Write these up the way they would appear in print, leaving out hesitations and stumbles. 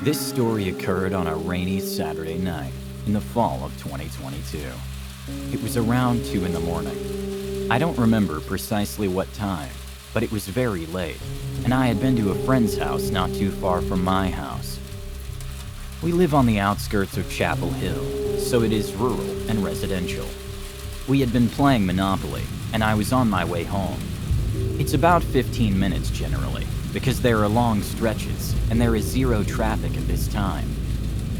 This story occurred on a rainy Saturday night in the fall of 2022. It was around 2 in the morning. I don't remember precisely what time, but it was very late, and I had been to a friend's house not too far from my house. We live on the outskirts of Chapel Hill, so it is rural and residential. We had been playing Monopoly, and I was on my way home. It's about 15 minutes generally, because there are long stretches, and there is zero traffic at this time.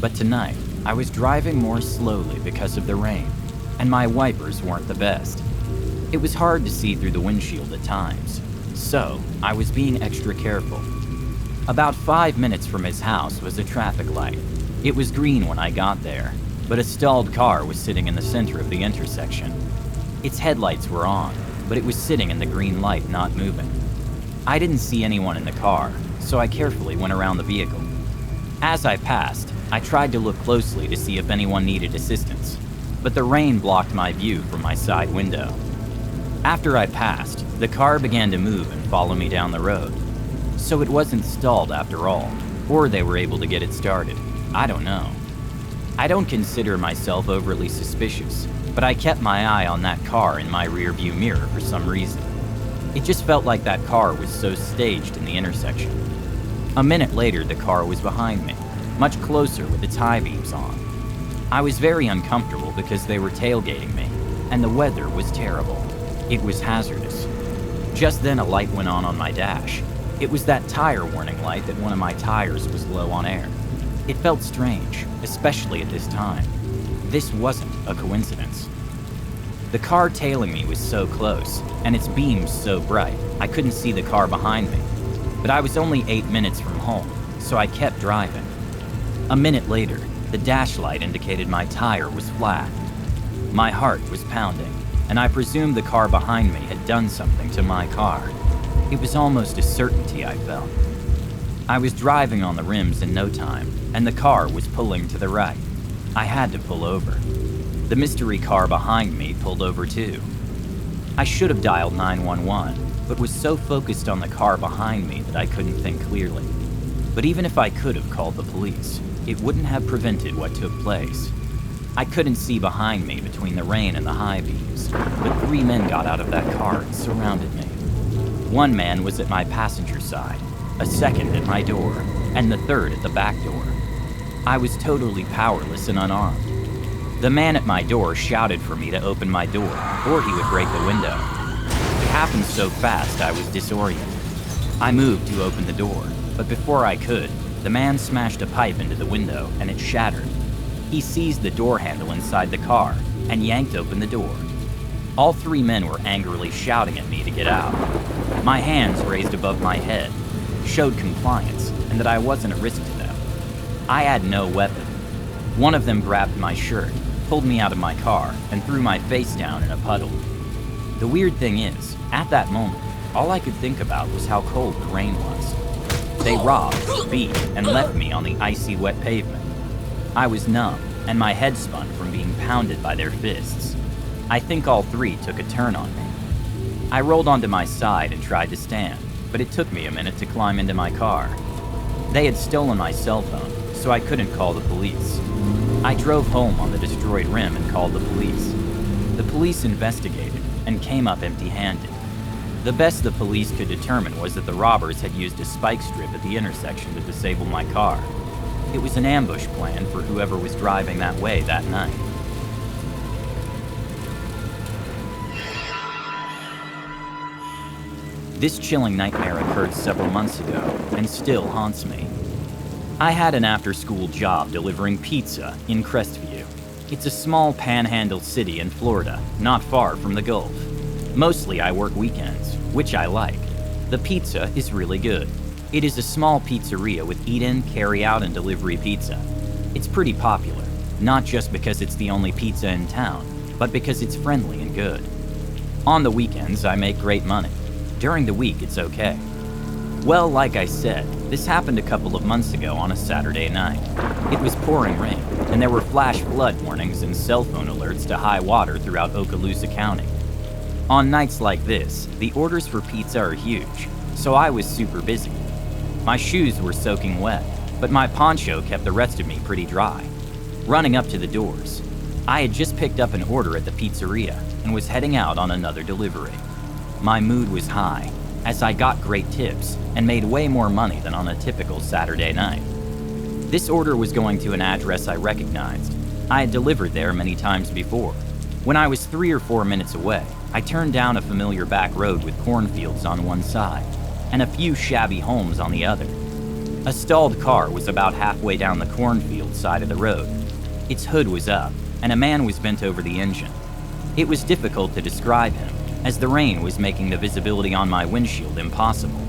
But tonight, I was driving more slowly because of the rain, and my wipers weren't the best. It was hard to see through the windshield at times, so I was being extra careful. About 5 minutes from his house was a traffic light. It was green when I got there, but a stalled car was sitting in the center of the intersection. Its headlights were on, but it was sitting in the green light, not moving. I didn't see anyone in the car, so I carefully went around the vehicle. As I passed, I tried to look closely to see if anyone needed assistance, but the rain blocked my view from my side window. After I passed, the car began to move and follow me down the road. So it wasn't stalled after all, or they were able to get it started. I don't know. I don't consider myself overly suspicious, but I kept my eye on that car in my rearview mirror for some reason. It just felt like that car was so staged in the intersection. A minute later, the car was behind me, much closer with its high beams on. I was very uncomfortable because they were tailgating me, and the weather was terrible. It was hazardous. Just then a light went on my dash. It was that tire warning light that one of my tires was low on air. It felt strange, especially at this time. This wasn't a coincidence. The car tailing me was so close, and its beams so bright, I couldn't see the car behind me. But I was only 8 minutes from home, so I kept driving. A minute later, the dash light indicated my tire was flat. My heart was pounding, and I presumed the car behind me had done something to my car. It was almost a certainty I felt. I was driving on the rims in no time, and the car was pulling to the right. I had to pull over. The mystery car behind me pulled over too. I should have dialed 911, but was so focused on the car behind me that I couldn't think clearly. But even if I could have called the police, it wouldn't have prevented what took place. I couldn't see behind me between the rain and the high beams, but 3 men got out of that car and surrounded me. One man was at my passenger side, a second at my door, and the third at the back door. I was totally powerless and unarmed. The man at my door shouted for me to open my door, or he would break the window. It happened so fast I was disoriented. I moved to open the door, but before I could, the man smashed a pipe into the window and it shattered. He seized the door handle inside the car and yanked open the door. All 3 men were angrily shouting at me to get out. My hands raised above my head showed compliance and that I wasn't a risk to them. I had no weapon. One of them grabbed my shirt, pulled me out of my car, and threw my face down in a puddle. The weird thing is, at that moment, all I could think about was how cold the rain was. They robbed, beat, and left me on the icy wet pavement. I was numb, and my head spun from being pounded by their fists. I think all 3 took a turn on me. I rolled onto my side and tried to stand, but it took me a minute to climb into my car. They had stolen my cell phone, so I couldn't call the police. I drove home on the destroyed rim and called the police. The police investigated and came up empty-handed. The best the police could determine was that the robbers had used a spike strip at the intersection to disable my car. It was an ambush plan for whoever was driving that way that night. This chilling nightmare occurred several months ago and still haunts me. I had an after-school job delivering pizza in Crestview. It's a small panhandle city in Florida, not far from the Gulf. Mostly I work weekends, which I like. The pizza is really good. It is a small pizzeria with eat-in, carry-out, and delivery pizza. It's pretty popular, not just because it's the only pizza in town, but because it's friendly and good. On the weekends, I make great money. During the week, it's okay. Well, like I said, this happened a couple of months ago on a Saturday night. It was pouring rain, and there were flash flood warnings and cell phone alerts to high water throughout Okaloosa County. On nights like this, the orders for pizza are huge, so I was super busy. My shoes were soaking wet, but my poncho kept the rest of me pretty dry. Running up to the doors, I had just picked up an order at the pizzeria and was heading out on another delivery. My mood was high, as I got great tips and made way more money than on a typical Saturday night. This order was going to an address I recognized. I had delivered there many times before. When I was 3 or 4 minutes away, I turned down a familiar back road with cornfields on one side and a few shabby homes on the other. A stalled car was about halfway down the cornfield side of the road. Its hood was up, and a man was bent over the engine. It was difficult to describe him, as the rain was making the visibility on my windshield impossible.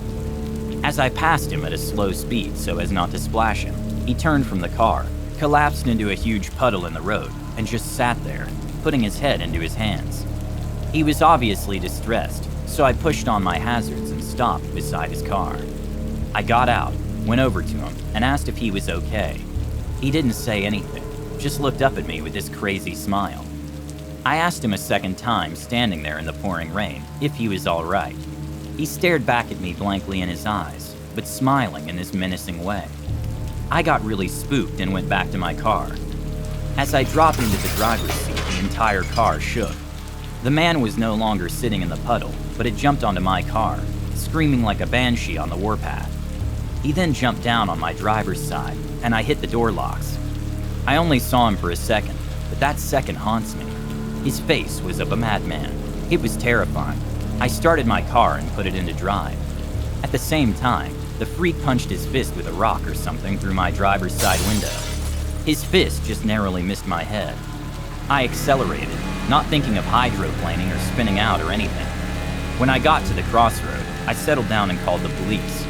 As I passed him at a slow speed so as not to splash him, he turned from the car, collapsed into a huge puddle in the road, and just sat there, putting his head into his hands. He was obviously distressed, so I pushed on my hazards and stopped beside his car. I got out, went over to him, and asked if he was okay. He didn't say anything, just looked up at me with this crazy smile. I asked him a second time, standing there in the pouring rain, if he was all right. He stared back at me blankly in his eyes, but smiling in this menacing way. I got really spooked and went back to my car. As I dropped into the driver's seat, the entire car shook. The man was no longer sitting in the puddle, but had jumped onto my car, screaming like a banshee on the warpath. He then jumped down on my driver's side, and I hit the door locks. I only saw him for a second, but that second haunts me. His face was of a madman. It was terrifying. I started my car and put it into drive. At the same time, the freak punched his fist with a rock or something through my driver's side window. His fist just narrowly missed my head. I accelerated, not thinking of hydroplaning or spinning out or anything. When I got to the crossroad, I settled down and called the police.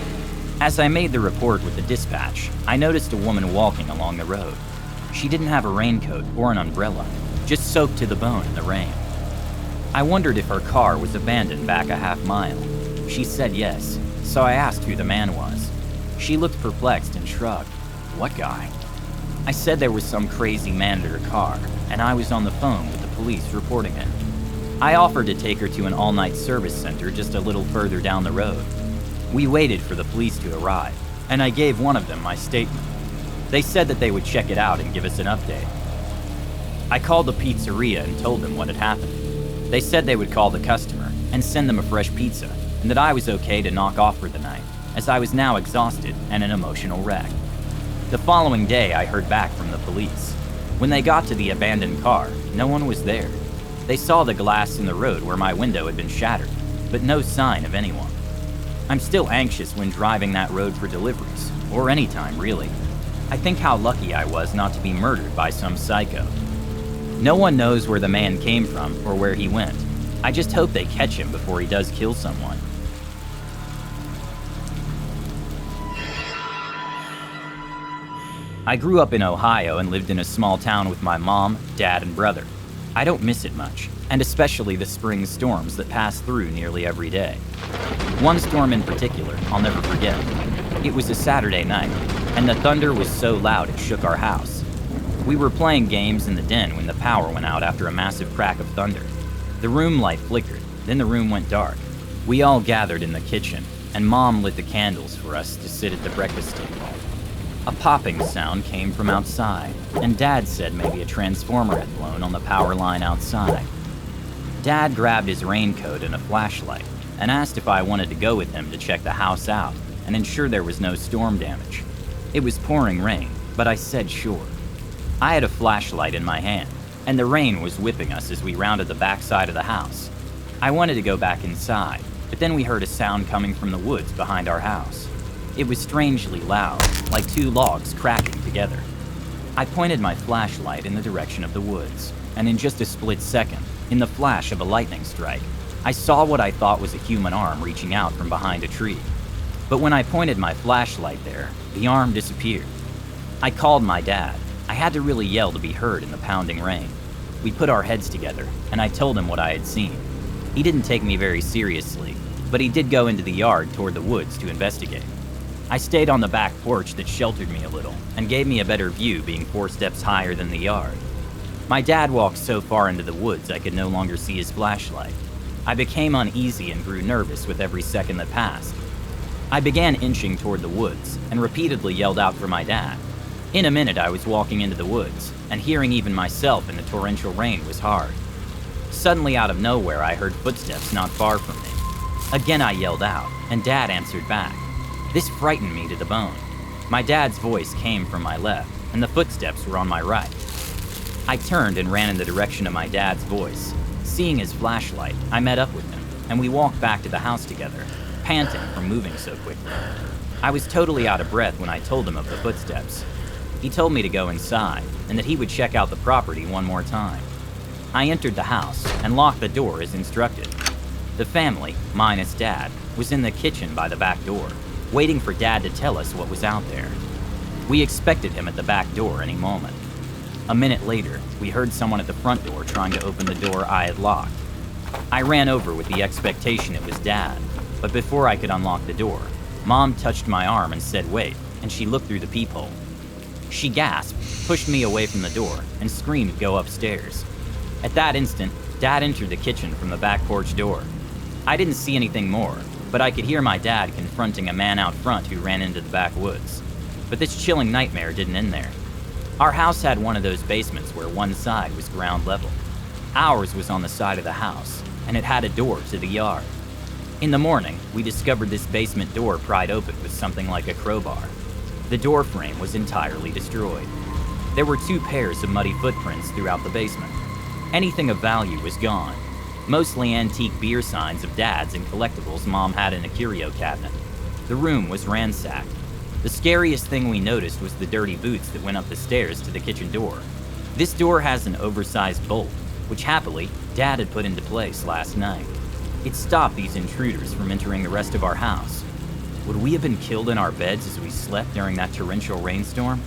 As I made the report with the dispatch, I noticed a woman walking along the road. She didn't have a raincoat or an umbrella, just soaked to the bone in the rain. I wondered if her car was abandoned back a half mile. She said yes, so I asked who the man was. She looked perplexed and shrugged. What guy? I said there was some crazy man at her car, and I was on the phone with the police reporting it. I offered to take her to an all-night service center just a little further down the road. We waited for the police to arrive, and I gave one of them my statement. They said that they would check it out and give us an update. I called the pizzeria and told them what had happened. They said they would call the customer and send them a fresh pizza, and that I was okay to knock off for the night, as I was now exhausted and an emotional wreck. The following day, I heard back from the police. When they got to the abandoned car, no one was there. They saw the glass in the road where my window had been shattered, but no sign of anyone. I'm still anxious when driving that road for deliveries, or any time really. I think how lucky I was not to be murdered by some psycho. No one knows where the man came from or where he went. I just hope they catch him before he does kill someone. I grew up in Ohio and lived in a small town with my mom, dad, and brother. I don't miss it much, and especially the spring storms that pass through nearly every day. One storm in particular, I'll never forget. It was a Saturday night, and the thunder was so loud it shook our house. We were playing games in the den when the power went out after a massive crack of thunder. The room light flickered, then the room went dark. We all gathered in the kitchen, and Mom lit the candles for us to sit at the breakfast table. A popping sound came from outside, and Dad said maybe a transformer had blown on the power line outside. Dad grabbed his raincoat and a flashlight and asked if I wanted to go with him to check the house out and ensure there was no storm damage. It was pouring rain, but I said sure. I had a flashlight in my hand, and the rain was whipping us as we rounded the backside of the house. I wanted to go back inside, but then we heard a sound coming from the woods behind our house. It was strangely loud, like two logs cracking together. I pointed my flashlight in the direction of the woods, and in just a split second, in the flash of a lightning strike, I saw what I thought was a human arm reaching out from behind a tree. But when I pointed my flashlight there, the arm disappeared. I called my dad. I had to really yell to be heard in the pounding rain. We put our heads together, and I told him what I had seen. He didn't take me very seriously, but he did go into the yard toward the woods to investigate. I stayed on the back porch that sheltered me a little and gave me a better view being 4 steps higher than the yard. My dad walked so far into the woods I could no longer see his flashlight. I became uneasy and grew nervous with every second that passed. I began inching toward the woods and repeatedly yelled out for my dad. In a minute, I was walking into the woods, and hearing even myself in the torrential rain was hard. Suddenly, out of nowhere, I heard footsteps not far from me. Again, I yelled out, and Dad answered back. This frightened me to the bone. My dad's voice came from my left, and the footsteps were on my right. I turned and ran in the direction of my dad's voice. Seeing his flashlight, I met up with him, and we walked back to the house together, panting from moving so quickly. I was totally out of breath when I told him of the footsteps. He told me to go inside, and that he would check out the property one more time. I entered the house and locked the door as instructed. The family, minus Dad, was in the kitchen by the back door, waiting for Dad to tell us what was out there. We expected him at the back door any moment. A minute later, we heard someone at the front door trying to open the door I had locked. I ran over with the expectation it was Dad, but before I could unlock the door, Mom touched my arm and said wait, and she looked through the peephole. She gasped, pushed me away from the door, and screamed go upstairs. At that instant, Dad entered the kitchen from the back porch door. I didn't see anything more, but I could hear my dad confronting a man out front who ran into the backwoods. But this chilling nightmare didn't end there. Our house had one of those basements where one side was ground level. Ours was on the side of the house, and it had a door to the yard. In the morning, we discovered this basement door pried open with something like a crowbar. The door frame was entirely destroyed. There were 2 pairs of muddy footprints throughout the basement. Anything of value was gone, mostly antique beer signs of Dad's and collectibles Mom had in a curio cabinet. The room was ransacked. The scariest thing we noticed was the dirty boots that went up the stairs to the kitchen door. This door has an oversized bolt, which happily, Dad had put into place last night. It stopped these intruders from entering the rest of our house. Would we have been killed in our beds as we slept during that torrential rainstorm?